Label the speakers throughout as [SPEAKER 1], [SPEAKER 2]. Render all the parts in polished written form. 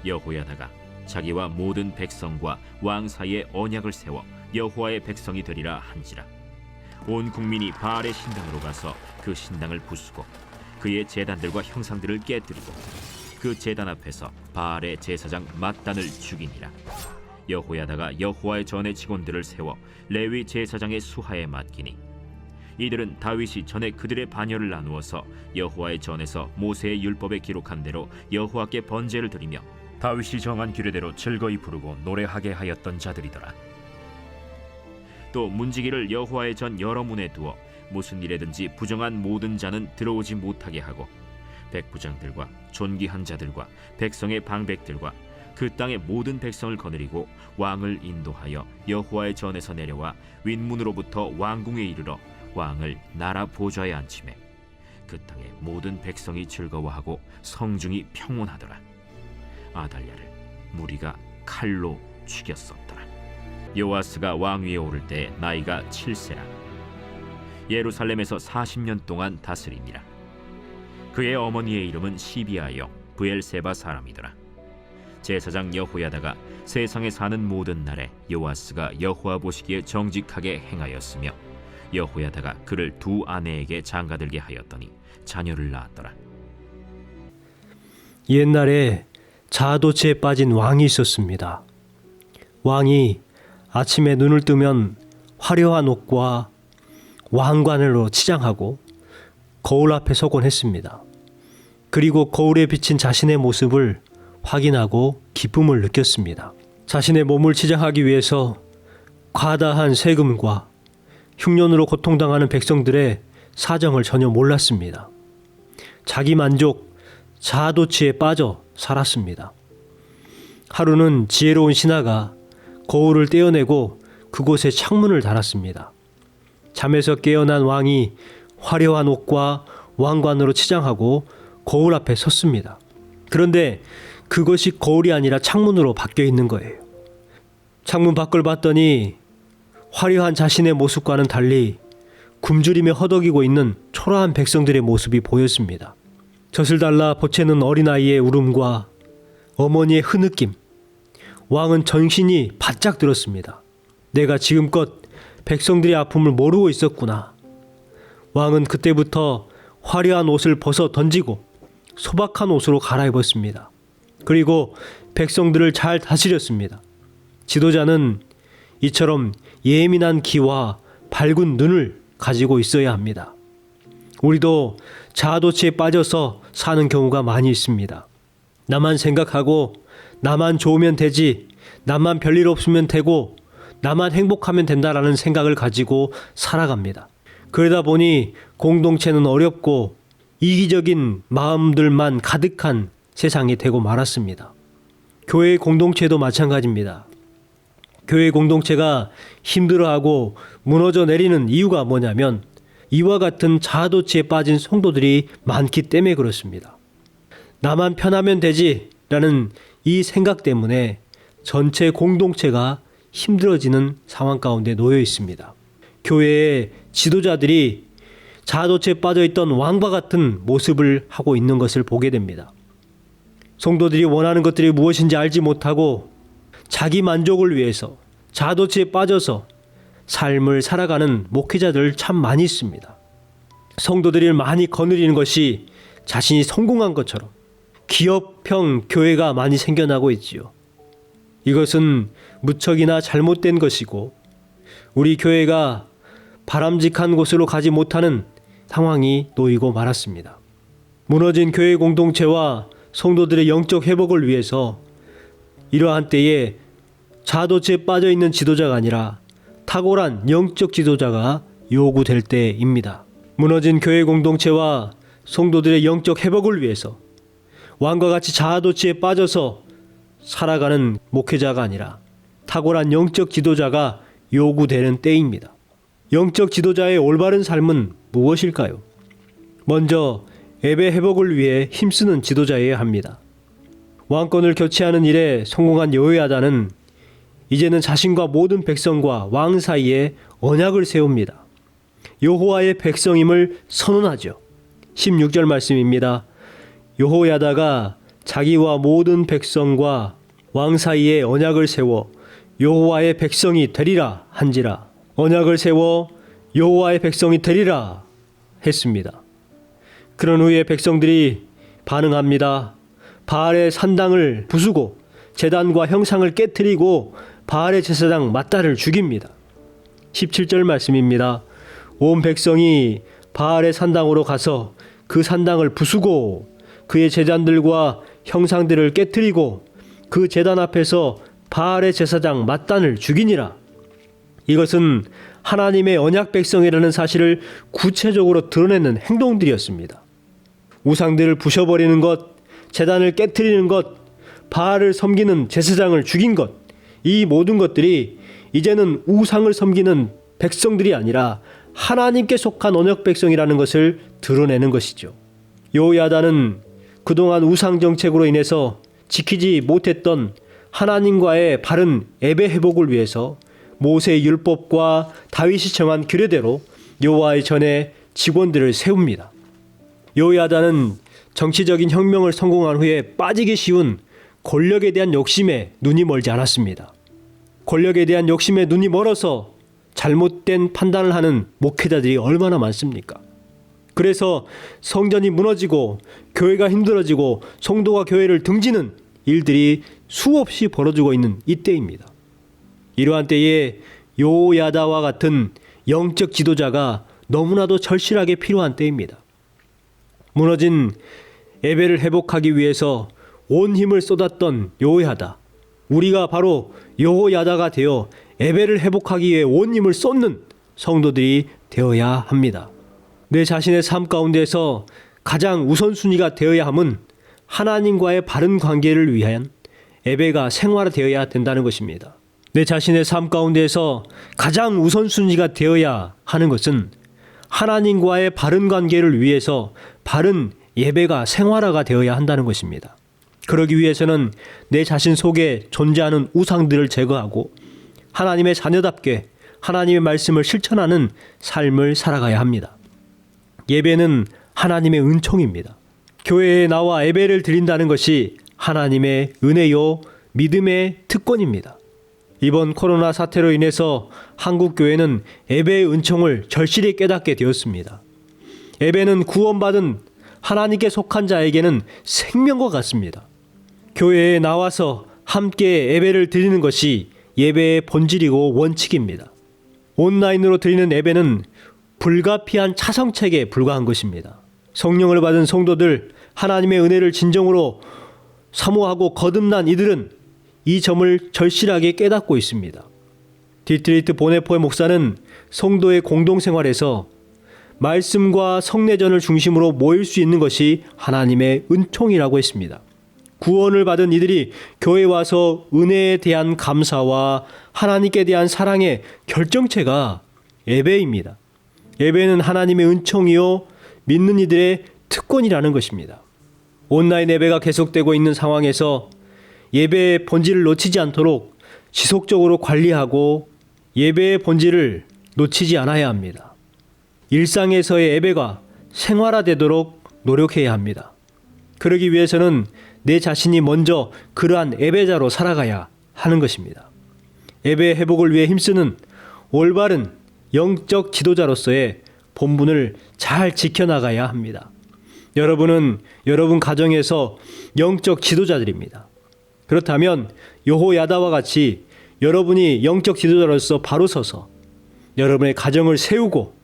[SPEAKER 1] 여호야다가 자기와 모든 백성과 왕 사이에 언약을 세워 여호와의 백성이 되리라 한지라. 온 국민이 바알의 신당으로 가서 그 신당을 부수고 그의 제단들과 형상들을 깨뜨리고 그 제단 앞에서 바알의 제사장 mat단을 죽이니라. 여호야다가 여호와의 전의 직원들을 세워 레위 제사장의 수하에 맡기니 이들은 다윗이 전에 그들의 반열을 나누어서 여호와의 전에서 모세의 율법에 기록한 대로 여호와께 번제를 드리며 다윗이 정한 규례대로 즐거이 부르고 노래하게 하였던 자들이더라. 또 문지기를 여호와의 전 여러 문에 두어 무슨 일에든지 부정한 모든 자는 들어오지 못하게 하고 백부장들과 존귀한 자들과 백성의 방백들과 그 땅의 모든 백성을 거느리고 왕을 인도하여 여호와의 전에서 내려와 윗문으로부터 왕궁에 이르러 왕을 나라 보좌에 앉히매 그 땅의 모든 백성이 즐거워하고 성중이 평온하더라. 아달랴를 무리가 칼로 죽였었더라. 요아스가 왕위에 오를 때 나이가 7세라. 예루살렘에서 40년 동안 다스리니라. 그의 어머니의 이름은 시비아여 브엘세바 사람이더라. 제사장 여호야다가 세상에 사는 모든 날에 요아스가 여호와 보시기에 정직하게 행하였으며 여호야다가 그를 두 아내에게 장가들게 하였더니 자녀를 낳았더라.
[SPEAKER 2] 옛날에 자아도취에 빠진 왕이 있었습니다. 왕이 아침에 눈을 뜨면 화려한 옷과 왕관으로 치장하고 거울 앞에 서곤 했습니다. 그리고 거울에 비친 자신의 모습을 확인하고 기쁨을 느꼈습니다. 자신의 몸을 치장하기 위해서 과다한 세금과 흉년으로 고통당하는 백성들의 사정을 전혀 몰랐습니다. 자기 만족, 자아도취에 빠져 살았습니다. 하루는 지혜로운 신하가 거울을 떼어내고 그곳에 창문을 달았습니다. 잠에서 깨어난 왕이 화려한 옷과 왕관으로 치장하고 거울 앞에 섰습니다. 그런데 그것이 거울이 아니라 창문으로 바뀌어 있는 거예요. 창문 밖을 봤더니 화려한 자신의 모습과는 달리 굶주리며 허덕이고 있는 초라한 백성들의 모습이 보였습니다. 젖을 달라 보채는 어린아이의 울음과 어머니의 흐느낌, 왕은 정신이 바짝 들었습니다. 내가 지금껏 백성들의 아픔을 모르고 있었구나. 왕은 그때부터 화려한 옷을 벗어 던지고 소박한 옷으로 갈아입었습니다. 그리고 백성들을 잘 다스렸습니다. 지도자는 이처럼 예민한 귀와 밝은 눈을 가지고 있어야 합니다. 우리도 자아도취에 빠져서 사는 경우가 많이 있습니다. 나만 생각하고 나만 좋으면 되지, 나만 별일 없으면 되고 나만 행복하면 된다라는 생각을 가지고 살아갑니다. 그러다 보니 공동체는 어렵고 이기적인 마음들만 가득한 세상이 되고 말았습니다. 교회 공동체도 마찬가지입니다. 교회 공동체가 힘들어하고 무너져 내리는 이유가 뭐냐면 이와 같은 자아도취에 빠진 성도들이 많기 때문에 그렇습니다. 나만 편하면 되지 라는 이 생각 때문에 전체 공동체가 힘들어지는 상황 가운데 놓여 있습니다. 교회의 지도자들이 자아도취에 빠져있던 왕과 같은 모습을 하고 있는 것을 보게 됩니다. 성도들이 원하는 것들이 무엇인지 알지 못하고 자기 만족을 위해서 자아도취에 빠져서 삶을 살아가는 목회자들 참 많이 있습니다. 성도들이 많이 거느리는 것이 자신이 성공한 것처럼 기업형 교회가 많이 생겨나고 있지요. 이것은 무척이나 잘못된 것이고 우리 교회가 바람직한 곳으로 가지 못하는 상황이 놓이고 말았습니다. 무너진 교회 공동체와 성도들의 영적 회복을 위해서 이러한 때에 자아도취에 빠져있는 지도자가 아니라 탁월한 영적 지도자가 요구될 때입니다. 무너진 교회 공동체와 성도들의 영적 회복을 위해서 왕과 같이 자아도취에 빠져서 살아가는 목회자가 아니라 탁월한 영적 지도자가 요구되는 때입니다. 영적 지도자의 올바른 삶은 무엇일까요? 먼저 예배 회복을 위해 힘쓰는 지도자여야 합니다. 왕권을 교체하는 일에 성공한 여호야다는 이제는 자신과 모든 백성과 왕 사이에 언약을 세웁니다. 여호와의 백성임을 선언하죠. 16절 말씀입니다. 여호야다가 자기와 모든 백성과 왕 사이에 언약을 세워 여호와의 백성이 되리라 한지라. 언약을 세워 여호와의 백성이 되리라 했습니다. 그런 후에 백성들이 반응합니다. 바알의 산당을 부수고 제단과 형상을 깨뜨리고 바알의 제사장 맏딸을 죽입니다. 17절 말씀입니다. 온 백성이 바알의 산당으로 가서 그 산당을 부수고 그의 제단들과 형상들을 깨뜨리고 그 제단 앞에서 바알의 제사장 맏단을 죽이니라. 이것은 하나님의 언약 백성이라는 사실을 구체적으로 드러내는 행동들이었습니다. 우상들을 부셔버리는 것, 제단을 깨뜨리는 것, 바알을 섬기는 제사장을 죽인 것, 이 모든 것들이 이제는 우상을 섬기는 백성들이 아니라 하나님께 속한 언약 백성이라는 것을 드러내는 것이죠. 여호야다는 그동안 우상 정책으로 인해서 지키지 못했던 하나님과의 바른 예배 회복을 위해서 모세의 율법과 다윗이 정한 규례대로 여호와의 전에 직원들을 세웁니다. 여호야다는 정치적인 혁명을 성공한 후에 빠지기 쉬운 권력에 대한 욕심에 눈이 멀지 않았습니다. 권력에 대한 욕심에 눈이 멀어서 잘못된 판단을 하는 목회자들이 얼마나 많습니까? 그래서 성전이 무너지고 교회가 힘들어지고 성도가 교회를 등지는 일들이 수없이 벌어지고 있는 이때입니다. 이러한 때에 여호야다와 같은 영적 지도자가 너무나도 절실하게 필요한 때입니다. 무너진 예배를 회복하기 위해서 온 힘을 쏟았던 여호야다, 우리가 바로 여호야다가 되어 예배를 회복하기 위해 온 힘을 쏟는 성도들이 되어야 합니다. 내 자신의 삶 가운데서 가장 우선순위가 되어야 함은 하나님과의 바른 관계를 위한 예배가 생활화되어야 된다는 것입니다. 내 자신의 삶 가운데서 가장 우선순위가 되어야 하는 것은 하나님과의 바른 관계를 위해서 바른 예배가 생활화가 되어야 한다는 것입니다. 그러기 위해서는 내 자신 속에 존재하는 우상들을 제거하고 하나님의 자녀답게 하나님의 말씀을 실천하는 삶을 살아가야 합니다. 예배는 하나님의 은총입니다. 교회에 나와 예배를 드린다는 것이 하나님의 은혜요 믿음의 특권입니다. 이번 코로나 사태로 인해서 한국 교회는 예배의 은총을 절실히 깨닫게 되었습니다. 예배는 구원받은 하나님께 속한 자에게는 생명과 같습니다. 교회에 나와서 함께 예배를 드리는 것이 예배의 본질이고 원칙입니다. 온라인으로 드리는 예배는 불가피한 차성책에 불과한 것입니다. 성령을 받은 성도들, 하나님의 은혜를 진정으로 사모하고 거듭난 이들은 이 점을 절실하게 깨닫고 있습니다. 디트리트 보네포의 목사는 성도의 공동생활에서 말씀과 성례전을 중심으로 모일 수 있는 것이 하나님의 은총이라고 했습니다. 구원을 받은 이들이 교회에 와서 은혜에 대한 감사와 하나님께 대한 사랑의 결정체가 예배입니다. 예배는 하나님의 은총이요 믿는 이들의 특권이라는 것입니다. 온라인 예배가 계속되고 있는 상황에서 예배의 본질을 놓치지 않도록 지속적으로 관리하고 예배의 본질을 놓치지 않아야 합니다. 일상에서의 예배가 생활화되도록 노력해야 합니다. 그러기 위해서는 내 자신이 먼저 그러한 예배자로 살아가야 하는 것입니다. 예배 회복을 위해 힘쓰는 올바른 영적 지도자로서의 본분을 잘 지켜나가야 합니다. 여러분은 여러분 가정에서 영적 지도자들입니다. 그렇다면 여호야다와 같이 여러분이 영적 지도자로서 바로 서서 여러분의 가정을 세우고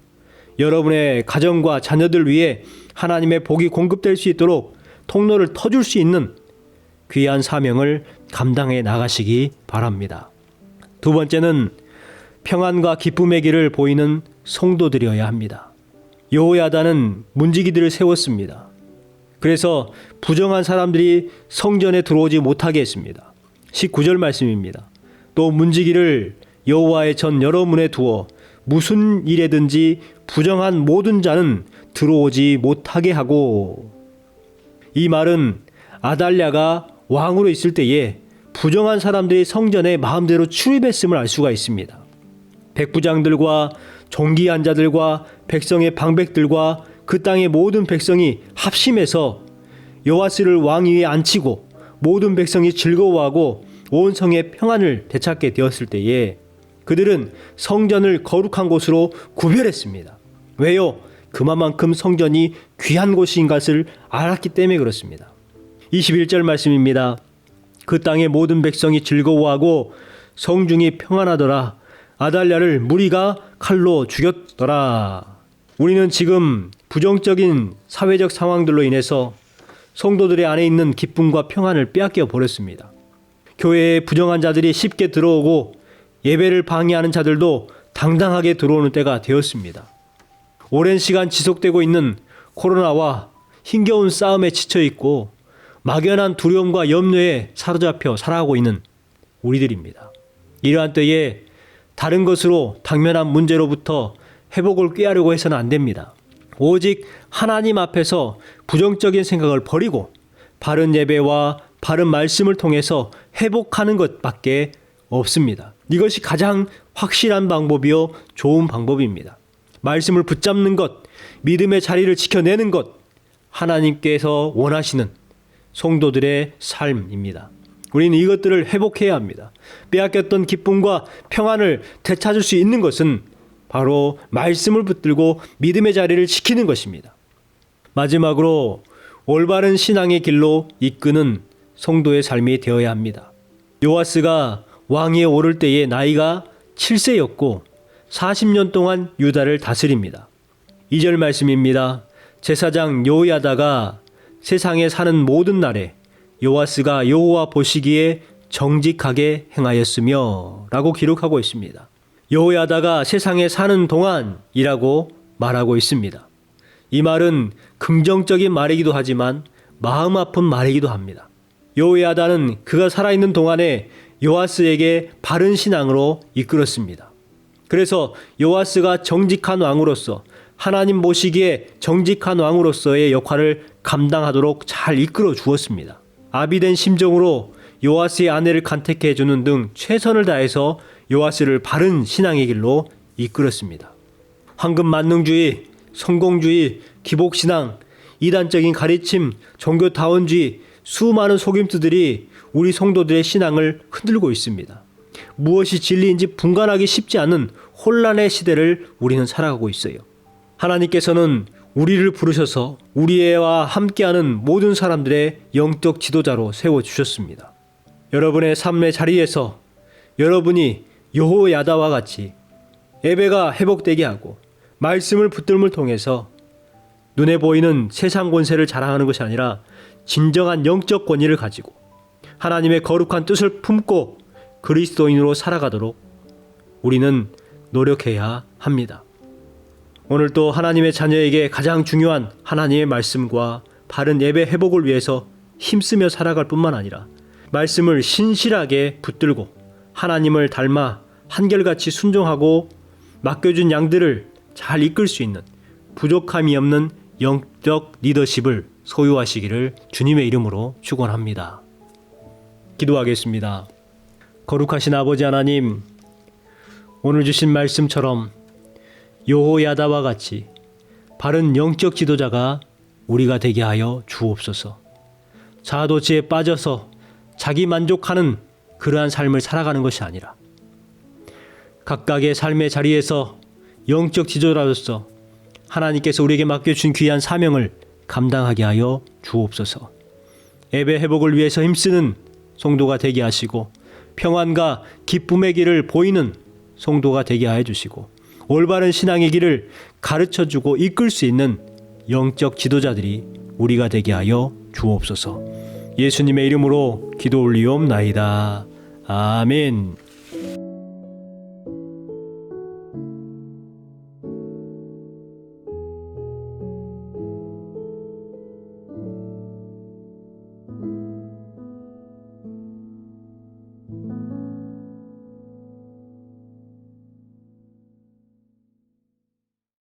[SPEAKER 2] 여러분의 가정과 자녀들 위해 하나님의 복이 공급될 수 있도록 통로를 터줄 수 있는 귀한 사명을 감당해 나가시기 바랍니다. 두 번째는 평안과 기쁨의 길을 보이는 성도들이어야 합니다. 여호야다는 문지기들을 세웠습니다. 그래서 부정한 사람들이 성전에 들어오지 못하게 했습니다. 19절 말씀입니다. 또 문지기를 여호와의 전 여러 문에 두어 무슨 일에든지 부정한 모든 자는 들어오지 못하게 하고. 이 말은 아달랴가 왕으로 있을 때에 부정한 사람들이 성전에 마음대로 출입했음을 알 수가 있습니다. 백부장들과 종기한 자들과 백성의 방백들과 그 땅의 모든 백성이 합심해서 요아스를 왕위에 앉히고 모든 백성이 즐거워하고 온 성의 평안을 되찾게 되었을 때에 그들은 성전을 거룩한 곳으로 구별했습니다. 왜요? 그만큼 성전이 귀한 곳인 것을 알았기 때문에 그렇습니다. 21절 말씀입니다. 그 땅의 모든 백성이 즐거워하고 성중이 평안하더라. 아달랴를 무리가 칼로 죽였더라. 우리는 지금 부정적인 사회적 상황들로 인해서 성도들의 안에 있는 기쁨과 평안을 빼앗겨 버렸습니다. 교회에 부정한 자들이 쉽게 들어오고 예배를 방해하는 자들도 당당하게 들어오는 때가 되었습니다. 오랜 시간 지속되고 있는 코로나와 힘겨운 싸움에 지쳐 있고 막연한 두려움과 염려에 사로잡혀 살아가고 있는 우리들입니다. 이러한 때에 다른 것으로 당면한 문제로부터 회복을 꾀하려고 해서는 안 됩니다. 오직 하나님 앞에서 부정적인 생각을 버리고 바른 예배와 바른 말씀을 통해서 회복하는 것밖에 없습니다. 이것이 가장 확실한 방법이요 좋은 방법입니다. 말씀을 붙잡는 것, 믿음의 자리를 지켜내는 것, 하나님께서 원하시는 성도들의 삶입니다. 우리는 이것들을 회복해야 합니다. 빼앗겼던 기쁨과 평안을 되찾을 수 있는 것은 바로 말씀을 붙들고 믿음의 자리를 지키는 것입니다. 마지막으로 올바른 신앙의 길로 이끄는 성도의 삶이 되어야 합니다. 요아스가 왕위에 오를 때의 나이가 7세였고 40년 동안 유다를 다스립니다. 2절 말씀입니다. 제사장 요야다가 세상에 사는 모든 날에 요아스가 여호와 보시기에 정직하게 행하였으며 라고 기록하고 있습니다. 여호야다가 세상에 사는 동안이라고 말하고 있습니다. 이 말은 긍정적인 말이기도 하지만 마음 아픈 말이기도 합니다. 여호야다는 그가 살아있는 동안에 요아스에게 바른 신앙으로 이끌었습니다. 그래서 요아스가 정직한 왕으로서 하나님 보시기에 정직한 왕으로서의 역할을 감당하도록 잘 이끌어 주었습니다. 아비된 심정으로 요아스의 아내를 간택해 주는 등 최선을 다해서 요아스를 바른 신앙의 길로 이끌었습니다. 황금 만능주의, 성공주의, 기복신앙, 이단적인 가르침, 종교다원주의, 수많은 속임수들이 우리 성도들의 신앙을 흔들고 있습니다. 무엇이 진리인지 분간하기 쉽지 않은 혼란의 시대를 우리는 살아가고 있어요. 하나님께서는 우리를 부르셔서 우리와 함께하는 모든 사람들의 영적 지도자로 세워주셨습니다. 여러분의 삶의 자리에서 여러분이 여호야다와 같이 예배가 회복되게 하고 말씀을 붙들음을 통해서 눈에 보이는 세상 권세를 자랑하는 것이 아니라 진정한 영적 권위를 가지고 하나님의 거룩한 뜻을 품고 그리스도인으로 살아가도록 우리는 노력해야 합니다. 오늘도 하나님의 자녀에게 가장 중요한 하나님의 말씀과 바른 예배 회복을 위해서 힘쓰며 살아갈 뿐만 아니라 말씀을 신실하게 붙들고 하나님을 닮아 한결같이 순종하고 맡겨준 양들을 잘 이끌 수 있는 부족함이 없는 영적 리더십을 소유하시기를 주님의 이름으로 축원합니다. 기도하겠습니다. 거룩하신 아버지 하나님, 오늘 주신 말씀처럼 여호야다와 같이 바른 영적 지도자가 우리가 되게 하여 주옵소서. 자아도취에 빠져서 자기 만족하는 그러한 삶을 살아가는 것이 아니라 각각의 삶의 자리에서 영적 지도자로서 하나님께서 우리에게 맡겨준 귀한 사명을 감당하게 하여 주옵소서. 예배 회복을 위해서 힘쓰는 성도가 되게 하시고 평안과 기쁨의 길을 보이는 성도가 되게 하여 주시고 올바른 신앙의 길을 가르쳐주고 이끌 수 있는 영적 지도자들이 우리가 되게 하여 주옵소서. 예수님의 이름으로 기도 올리옵나이다. 아멘.